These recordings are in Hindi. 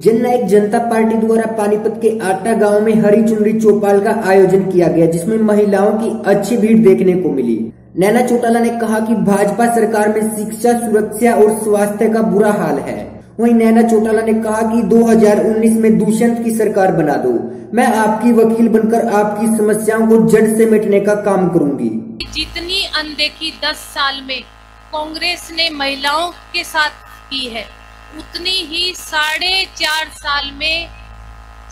जननायक जनता पार्टी द्वारा पानीपत के आटा गांव में हरी चुनरी चौपाल का आयोजन किया गया, जिसमें महिलाओं की अच्छी भीड़ देखने को मिली। नैना चौटाला ने कहा कि भाजपा सरकार में शिक्षा, सुरक्षा और स्वास्थ्य का बुरा हाल है। वहीं नैना चौटाला ने कहा कि 2019 में दुष्यंत की सरकार बना दो, मैं आपकी वकील बनकर आपकी समस्याओं को जड़ से मिटने का काम करूंगी। जितनी अनदेखी 10 साल में कांग्रेस ने महिलाओं के साथ की है, उतनी ही 4.5 साल में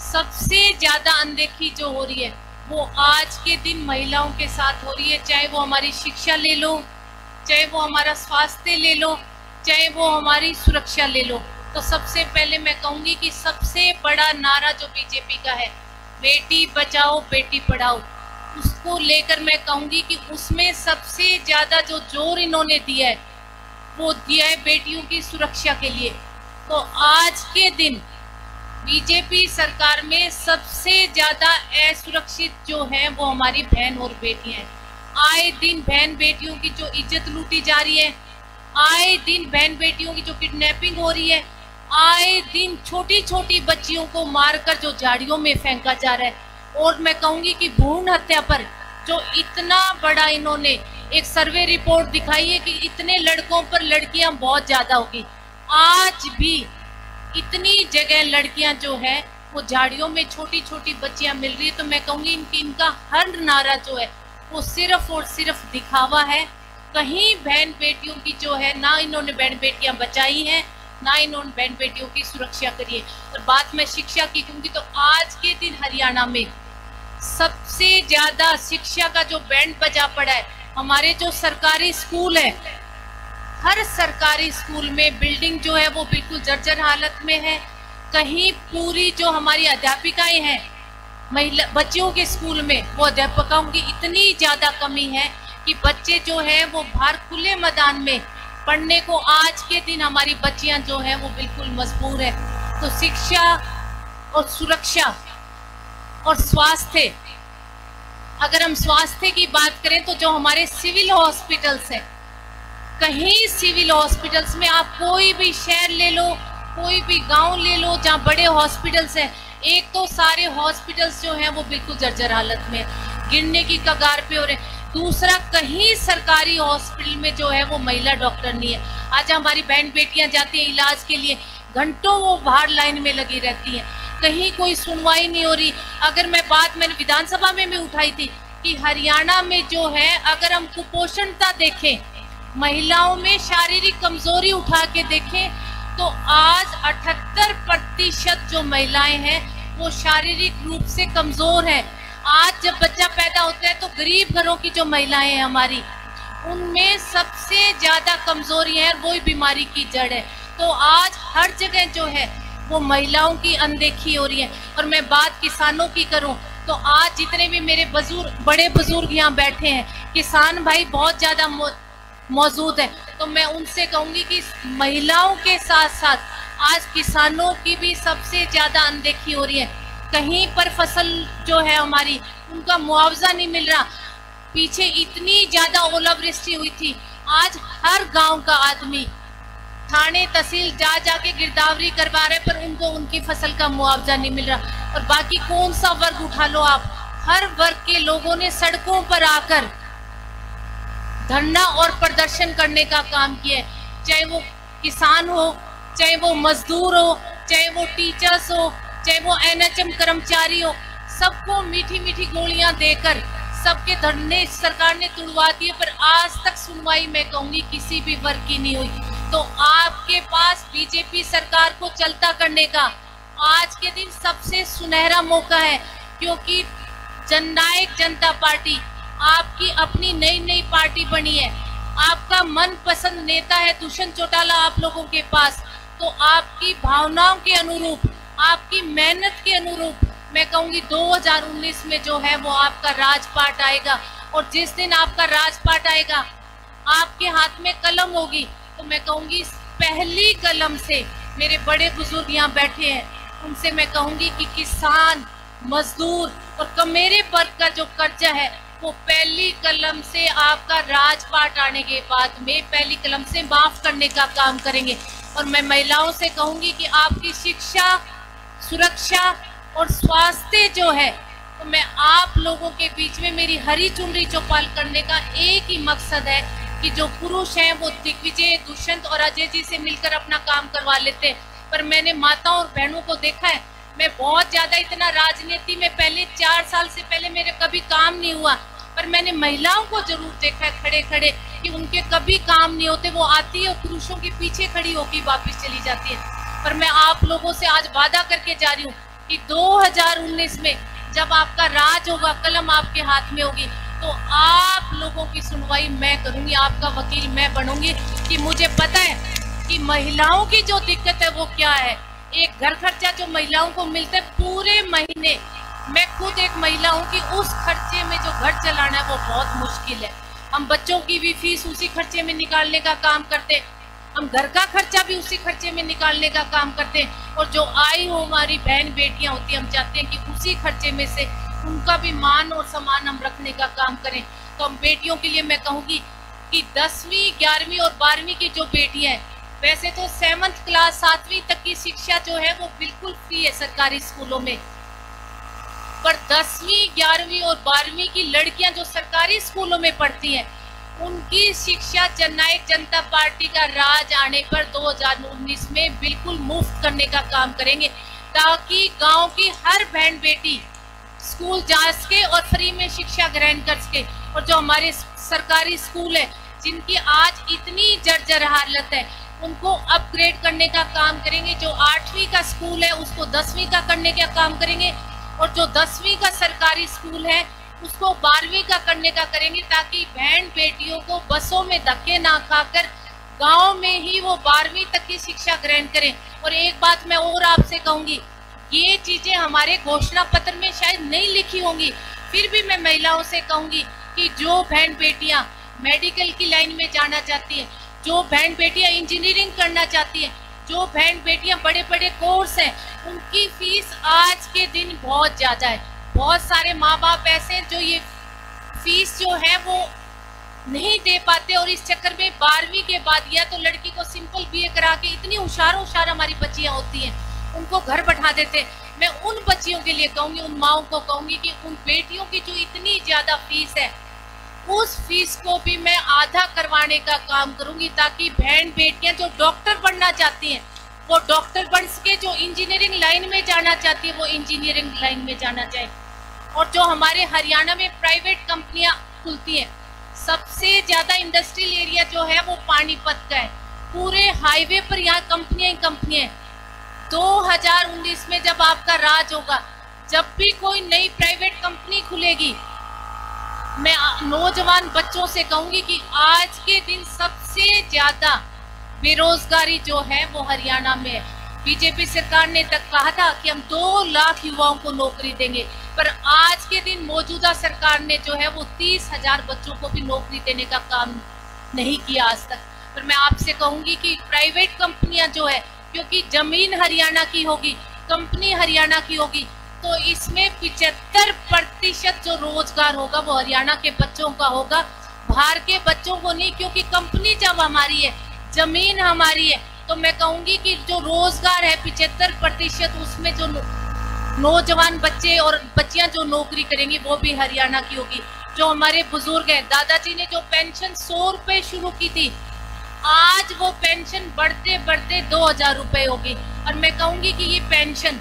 सबसे ज्यादा अनदेखी जो हो रही है वो आज के दिन महिलाओं के साथ हो रही है। चाहे वो हमारी शिक्षा ले लो, चाहे वो हमारा स्वास्थ्य ले लो, चाहे वो हमारी सुरक्षा ले लो। तो सबसे पहले मैं कहूंगी कि सबसे बड़ा नारा जो बीजेपी का है, बेटी बचाओ बेटी पढ़ाओ, उसको लेकर मैं कहूंगी कि उसमें सबसे ज्यादा जो जोर इन्होंने दिया है वो दिया है बेटियों की सुरक्षा के लिए। तो आज के दिन बीजेपी सरकार में सबसे ज्यादा असुरक्षित जो है वो हमारी बहन और बेटियां हैं। आए दिन बहन बेटियों की जो इज्जत लूटी जा रही है, आए दिन बहन बेटियों की जो किडनैपिंग हो रही है, आए दिन छोटी छोटी बच्चियों को मारकर जो झाड़ियों में फेंका जा रहा है। और मैं कहूंगी कि भ्रूण हत्या पर जो इतना बड़ा इन्होंने एक सर्वे रिपोर्ट दिखाई है कि इतने लड़कों पर लड़कियां बहुत ज्यादा होगी। आज भी इतनी जगह लड़कियां जो है वो झाड़ियों में छोटी छोटी बच्चियां मिल रही है। तो मैं कहूंगी इनका हर नारा जो है वो सिर्फ और सिर्फ दिखावा है। कहीं बहन बेटियों की जो है ना इन्होंने बहन बेटियां बचाई हैं, ना इन्होंने बहन बेटियों की सुरक्षा करी है। और बात मैं शिक्षा की कहूंगी तो आज के दिन हरियाणा में सबसे ज्यादा शिक्षा का जो बैंड बजा पड़ा है, हमारे जो सरकारी स्कूल है, हर सरकारी स्कूल में बिल्डिंग जो है वो बिल्कुल जर्जर हालत में है। कहीं पूरी जो हमारी अध्यापिकाएं हैं महिला बच्चियों के स्कूल में, वो अध्यापकों की इतनी ज्यादा कमी है कि बच्चे जो है वो बाहर खुले मैदान में पढ़ने को आज के दिन हमारी बच्चियां जो है वो बिल्कुल मजबूर है। तो शिक्षा और सुरक्षा और स्वास्थ्य, अगर हम स्वास्थ्य की बात करें तो जो हमारे सिविल हॉस्पिटल्स हैं, कहीं सिविल हॉस्पिटल्स में आप कोई भी शहर ले लो, कोई भी गांव ले लो जहां बड़े हॉस्पिटल्स हैं, एक तो सारे हॉस्पिटल्स जो हैं वो बिल्कुल जर्जर हालत में गिरने की कगार पे हो रहे। दूसरा, कहीं सरकारी हॉस्पिटल में जो है वो महिला डॉक्टर नहीं है। आज हमारी बहन बेटियां जाती हैं इलाज के लिए, घंटों वो बाहर लाइन में लगी रहती हैं, कहीं कोई सुनवाई नहीं हो रही। अगर मैंने विधानसभा में भी उठाई थी कि हरियाणा में जो है अगर हम कुपोषणता देखें, महिलाओं में शारीरिक कमजोरी उठा के देखें तो आज 78% जो महिलाएं हैं वो शारीरिक रूप से कमजोर हैं। आज जब बच्चा पैदा होता है तो गरीब घरों की जो महिलाएं हैं हमारी, उनमें सबसे ज्यादा कमजोरी है, वही बीमारी की जड़ है। तो आज हर जगह जो है वो महिलाओं की अनदेखी हो रही है। और मैं बात किसानों की करूं तो आज जितने भी मेरे बड़े बुजुर्ग यहाँ बैठे हैं, किसान भाई बहुत ज्यादा मौजूद है, तो मैं उनसे कहूंगी कि महिलाओं के साथ साथ आज किसानों की भी सबसे ज्यादा अनदेखी हो रही है। कहीं पर फसल जो है हमारी, उनका मुआवजा नहीं मिल रहा। पीछे इतनी ज्यादा ओलावृष्टि हुई थी, आज हर गांव का आदमी थाने तहसील जाके गिरदावरी करवा रहे, पर उनको उनकी फसल का मुआवजा नहीं मिल रहा। और बाकी कौन सा वर्ग उठा लो आप, हर वर्ग के लोगों ने सड़कों पर आकर धरना और प्रदर्शन करने का काम किया है। चाहे वो किसान हो, चाहे वो मजदूर हो, चाहे वो टीचर्स हो, चाहे वो एनएचएम कर्मचारी हो, सबको मीठी मीठी गोलियां देकर सबके धरने सरकार ने तुड़वा दिए, पर आज तक सुनवाई मैं कहूंगी किसी भी वर्ग की नहीं हुई। तो आपके पास बीजेपी सरकार को चलता करने का आज के दिन सबसे सुनहरा मौका है, क्योंकि जननायक जनता पार्टी आपकी अपनी नई पार्टी बनी है। आपका मनपसंद नेता है दुष्यंत चौटाला आप लोगों के पास। तो आपकी भावनाओं के अनुरूप, आपकी मेहनत के अनुरूप मैं कहूंगी 2019 में जो है वो आपका राजपाट आएगा। और जिस दिन आपका राजपाट आएगा, आपके हाथ में कलम होगी, तो मैं कहूंगी पहली कलम से, मेरे बड़े बुजुर्ग यहाँ बैठे हैं, उनसे मैं कहूंगी कि किसान, मजदूर और मेरे वर्ग का जो कर्जा है वो पहली कलम से आपका राजपाट आने के बाद में पहली कलम से माफ करने का काम करेंगे। और मैं महिलाओं से कहूंगी कि आपकी शिक्षा सुरक्षा और स्वास्थ्य जो है, तो मैं आप लोगों के बीच में मेरी हरी चुनरी चौपाल करने का एक ही मकसद है कि जो पुरुष हैं वो दिग्विजय, दुष्यंत और अजय जी से मिलकर अपना काम करवा लेते हैं, पर मैंने माताओं और बहनों को देखा है। मैं बहुत ज्यादा इतना राजनीति में पहले 4 साल से पहले मेरे कभी काम नहीं हुआ, पर मैंने महिलाओं को जरूर देखा है खड़े खड़े कि उनके कभी काम नहीं होते, वो आती है और पुरुषों के पीछे खड़ी होकर वापिस चली जाती है। पर मैं आप लोगों से आज वादा करके जा रही हूँ कि 2019 में जब आपका राज होगा, कलम आपके हाथ में होगी, तो आप लोगों की सुनवाई मैं करूंगी, आपका वकील मैं बनूंगी। कि मुझे पता है कि महिलाओं की जो दिक्कत है वो क्या है। एक घर खर्चा जो महिलाओं को मिलता है पूरे महीने, मैं खुद एक महिला हूँ कि उस खर्चे में जो घर चलाना है वो बहुत मुश्किल है। हम बच्चों की भी फीस उसी खर्चे में निकालने का काम करते हैं, हम घर का खर्चा भी उसी खर्चे में निकालने का काम करते हैं, और जो आई हो हमारी बहन बेटियां होती हैं, हम चाहते हैं कि उसी खर्चे में से उनका भी मान और सम्मान हम रखने का काम करें। तो हम बेटियों के लिए मैं कहूँगी कि 10वीं, 11वीं और 12वीं की जो बेटियां हैं, वैसे तो 7th क्लास 7वीं तक की शिक्षा जो है वो बिल्कुल फ्री है सरकारी स्कूलों में, पर 10वीं, 11वीं और 12वीं की लड़कियां जो सरकारी स्कूलों में पढ़ती हैं, उनकी शिक्षा जननायक जनता पार्टी का राज आने पर 2019 में बिल्कुल मुफ्त करने का काम करेंगे, ताकि गांव की हर बहन बेटी स्कूल जा सके और फ्री में शिक्षा ग्रहण कर सके। और जो हमारे सरकारी स्कूल है जिनकी आज इतनी जर्जर हालत है, उनको अपग्रेड करने का काम करेंगे। जो 8वीं का स्कूल है उसको 10वीं का करने का काम करेंगे, और जो 10वीं का सरकारी स्कूल है उसको 12वीं का करने का करेंगे, ताकि बहन बेटियों को बसों में धक्के ना खाकर गांव में ही वो 12वीं तक की शिक्षा ग्रहण करें। और एक बात मैं और आपसे कहूंगी, ये चीजें हमारे घोषणा पत्र में शायद नहीं लिखी होंगी, फिर भी मैं महिलाओं से कहूंगी कि जो बहन बेटियां मेडिकल की लाइन में जाना चाहती हैं, जो बहन बेटियां इंजीनियरिंग करना चाहती हैं, जो बहन बेटियां बड़े बड़े कोर्स हैं, उनकी फीस आज के दिन बहुत ज्यादा है। बहुत सारे माँ बाप ऐसे हैं जो ये फीस जो है वो नहीं दे पाते, और इस चक्कर में 12वीं के बाद या तो लड़की को सिंपल बीए करा के, इतनी होशियार हमारी बच्चियां होती हैं, उनको घर बैठा देते। मैं उन बच्चियों के लिए कहूंगी, उन माओं को कहूंगी कि उन बेटियों की जो इतनी ज्यादा फीस है, उस फीस को भी मैं आधा करवाने का काम करूंगी, ताकि बहन बेटियां जो डॉक्टर बनना चाहती हैं वो डॉक्टर बन सके, जो इंजीनियरिंग लाइन में जाना चाहती है वो इंजीनियरिंग लाइन में जाना चाहे। और जो हमारे हरियाणा में प्राइवेट कंपनियां खुलती हैं, सबसे ज्यादा इंडस्ट्रियल एरिया जो है वो पानीपत का है, पूरे हाईवे पर यहाँ कंपनियां ही कंपनियां हैं। 2019 में जब आपका राज होगा, जब भी कोई नई प्राइवेट कंपनी खुलेगी, मैं नौजवान बच्चों से कहूंगी कि आज के दिन सबसे ज्यादा बेरोजगारी जो है वो हरियाणा में है। बीजेपी सरकार ने तक कहा था कि हम 2 लाख युवाओं को नौकरी देंगे, पर आज के दिन मौजूदा सरकार ने जो है वो 30,000 बच्चों को भी नौकरी देने का काम नहीं किया आज तक। पर मैं आपसे कहूंगी कि प्राइवेट कंपनियां जो है, क्योंकि जमीन हरियाणा की होगी, कंपनी हरियाणा की होगी, तो इसमें 75% जो रोजगार होगा वो हरियाणा के बच्चों का होगा, बाहर के बच्चों को नहीं। क्योंकि कंपनी जब हमारी है, जमीन हमारी है, तो मैं कहूंगी कि जो रोजगार है 75%, उसमें जो नौजवान बच्चे और बच्चियां जो नौकरी करेंगी वो भी हरियाणा की होगी। जो हमारे बुजुर्ग हैं, दादाजी ने जो पेंशन 100 रुपए शुरू की थी, आज वो पेंशन बढ़ते बढ़ते 2000 रुपए होगी। और मैं कहूंगी कि ये पेंशन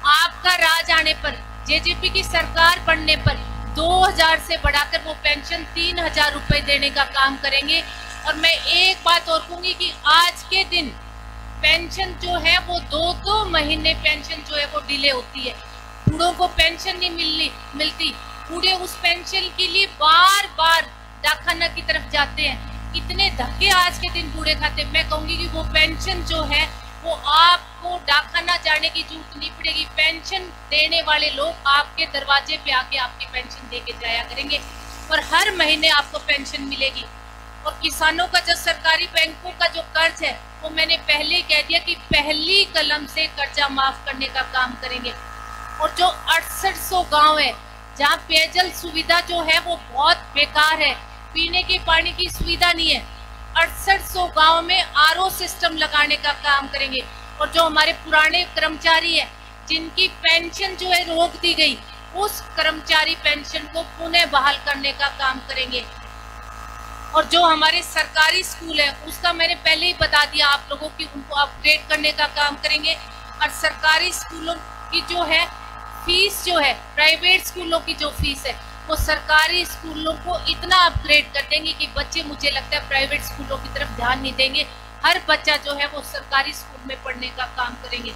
आपका राज आने पर, जेजेपी की सरकार बनने पर 2000 से बढ़ाकर वो पेंशन 3000 रुपए देने का काम करेंगे। और मैं एक बात और कहूंगी कि आज के दिन पेंशन जो है वो 2-2 महीने पेंशन जो है वो डिले होती है। बूढ़ों को पेंशन नहीं मिलती, बूढ़े उस पेंशन के लिए बार बार डाकखाना की तरफ जाते हैं, इतने धक्के आज के दिन बूढ़े खाते। मैं कहूंगी कि वो पेंशन जो है वो आपको डाकखाना जाने की जरूरत नहीं पड़ेगी, पेंशन देने वाले लोग आपके दरवाजे पे आके आपकी पेंशन दे के जाया करेंगे, और हर महीने आपको पेंशन मिलेगी। और किसानों का जो सरकारी बैंकों का जो कर्ज है, वो मैंने पहले ही कह दिया कि पहली कलम से कर्जा माफ करने का काम करेंगे। और जो 6800 गांव है जहां पेयजल सुविधा जो है वो बहुत बेकार है, पीने के पानी की सुविधा नहीं है, 6800 गांव में आरओ सिस्टम लगाने का काम करेंगे। और जो हमारे पुराने कर्मचारी है जिनकी पेंशन जो है रोक दी गई, उस कर्मचारी पेंशन को पुनः बहाल करने का काम करेंगे। और जो हमारे सरकारी स्कूल है उसका मैंने पहले ही बता दिया आप लोगों की, उनको अपग्रेड करने का काम करेंगे। और सरकारी स्कूलों की जो है फीस जो है, प्राइवेट स्कूलों की जो फीस है वो सरकारी स्कूलों को इतना अपग्रेड कर देंगे कि बच्चे, मुझे लगता है, प्राइवेट स्कूलों की तरफ ध्यान नहीं देंगे। हर बच्चा जो है वो सरकारी स्कूल में पढ़ने का काम करेंगे।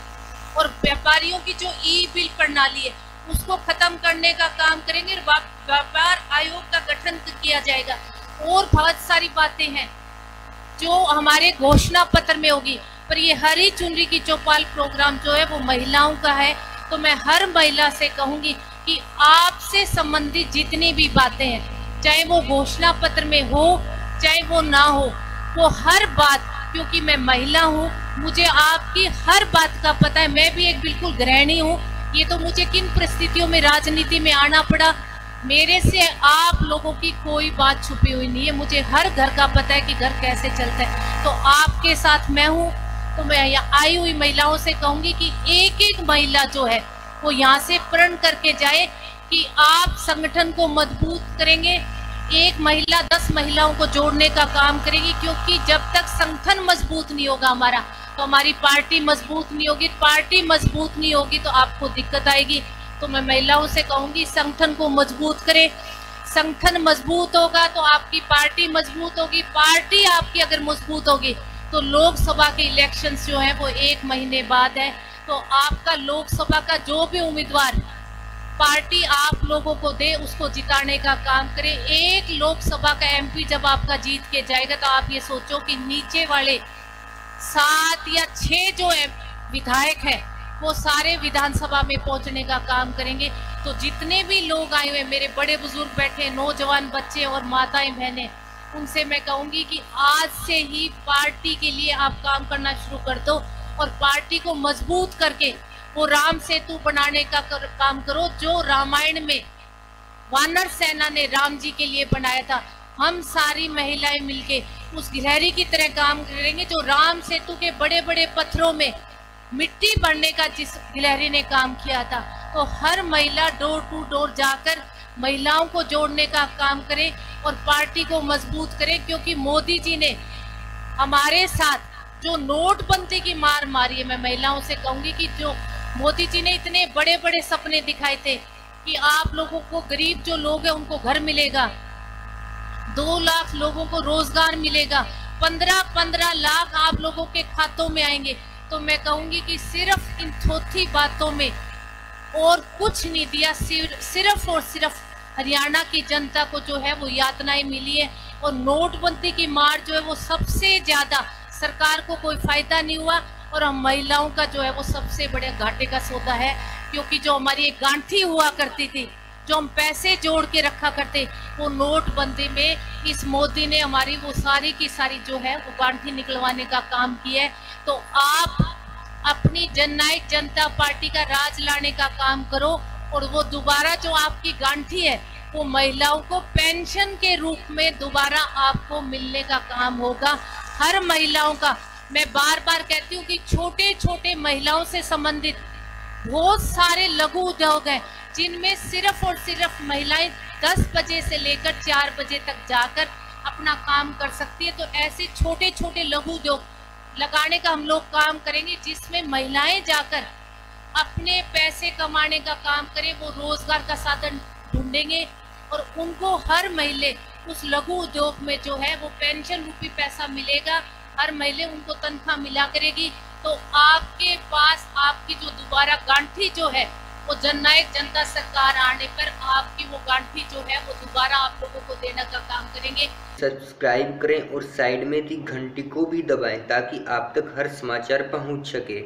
और व्यापारियों की जो ई बिल प्रणाली है उसको खत्म करने का काम करेंगे। व्यापार आयोग का गठन किया जाएगा। और बहुत सारी बातें हैं जो हमारे घोषणा पत्र में होगी। पर ये हरी चुनरी की चौपाल प्रोग्राम जो है वो महिलाओं का है, तो मैं हर महिला से कहूंगी कि आपसे संबंधित जितनी भी बातें हैं, चाहे वो घोषणा पत्र में हो चाहे वो ना हो, वो हर बात, क्योंकि मैं महिला हूँ, मुझे आपकी हर बात का पता है। मैं भी एक बिल्कुल गृहिणी हूँ। ये तो मुझे किन परिस्थितियों में राजनीति में आना पड़ा, मेरे से आप लोगों की कोई बात छुपी हुई नहीं है। मुझे हर घर का पता है कि घर कैसे चलता है। तो आपके साथ मैं हूँ। तो मैं यहाँ आई हुई महिलाओं से कहूंगी कि एक एक महिला जो है वो यहाँ से प्रण करके जाए कि आप संगठन को मजबूत करेंगे। एक महिला 10 महिलाओं को जोड़ने का काम करेगी, क्योंकि जब तक संगठन मजबूत नहीं होगा हमारा, तो हमारी पार्टी मजबूत नहीं होगी। पार्टी मजबूत नहीं होगी तो आपको दिक्कत आएगी। तो मैं महिलाओं से कहूंगी संगठन को मजबूत करें। संगठन मजबूत होगा तो आपकी पार्टी मजबूत होगी। पार्टी आपकी अगर मजबूत होगी तो लोकसभा के इलेक्शंस जो है वो 1 महीने बाद है। तो आपका लोकसभा का जो भी उम्मीदवार पार्टी आप लोगों को दे, उसको जिताने का काम करें। एक लोकसभा का एमपी जब आपका जीत के जाएगा तो आप ये सोचो कि नीचे वाले 7 या 6 जो विधायक है वो सारे विधानसभा में पहुंचने का काम करेंगे। तो जितने भी लोग आए हुए, मेरे बड़े बुजुर्ग बैठे, नौजवान बच्चे और माताएं बहनें, उनसे मैं कहूंगी कि आज से ही पार्टी के लिए आप काम करना शुरू कर दो और पार्टी को मजबूत करके वो राम सेतु बनाने का काम करो, जो रामायण में वानर सेना ने राम जी के लिए बनाया था। हम सारी महिलाएं मिलके उस गिलहरी की तरह काम करेंगे जो राम सेतु के बड़े बड़े पत्थरों में मिट्टी भरने का जिस गिलहरी ने काम किया था। तो हर महिला डोर टू डोर जाकर महिलाओं को जोड़ने का काम करे और पार्टी को मजबूत करे, क्योंकि मोदी जी ने हमारे साथ जो नोटबंदी की मार मारी है, मैं महिलाओं से कहूंगी कि जो मोदी जी ने इतने बड़े बड़े सपने दिखाए थे कि आप लोगों को, गरीब जो लोग हैं उनको घर मिलेगा, 2 लाख लोगों को रोजगार मिलेगा, 15-15 लाख आप लोगों के खातों में आएंगे। तो मैं कहूंगी कि सिर्फ इन थोथी बातों में और कुछ नहीं दिया, सिर्फ और सिर्फ हरियाणा की जनता को जो है वो यातनाएं मिली है। और नोटबंदी की मार जो है वो सबसे ज्यादा सरकार को कोई फायदा नहीं हुआ और हम महिलाओं का जो है वो सबसे बड़े घाटे का सौदा है। क्योंकि जो हमारी एक गांठी हुआ करती थी, जो हम पैसे जोड़ के रखा करते, वो नोटबंदी में इस मोदी ने हमारी वो सारी की सारी जो है वो गांठी निकलवाने का काम किया है। तो आप अपनी जननायक जनता पार्टी का राज लाने का काम करो और वो दोबारा जो आपकी गांठी है वो महिलाओं को पेंशन के रूप में दोबारा आपको मिलने का काम होगा। हर महिलाओं का, मैं बार बार कहती हूँ कि छोटे छोटे महिलाओं से संबंधित बहुत सारे लघु उद्योग हैं जिनमें सिर्फ और सिर्फ महिलाएं 10 बजे से लेकर 4 बजे तक जाकर अपना काम कर सकती है। तो ऐसे छोटे छोटे लघु उद्योग लगाने का हम लोग काम करेंगे, जिसमें महिलाएं जाकर अपने पैसे कमाने का काम करें, वो रोजगार का साधन ढूंढेंगे और उनको हर महीने उस लघु उद्योग में जो है वो पेंशन रूपी पैसा मिलेगा। हर महीने उनको तनख्वाह मिला करेगी। तो आपके पास आपकी जो दोबारा गांठी जो है वो जननायक जनता सरकार आने पर आपकी वो गांठी जो है वो दोबारा आप लोगों को देने का काम करेंगे। सब्सक्राइब करें और साइड में दी घंटी को भी दबाएं ताकि आप तक हर समाचार पहुंच सके।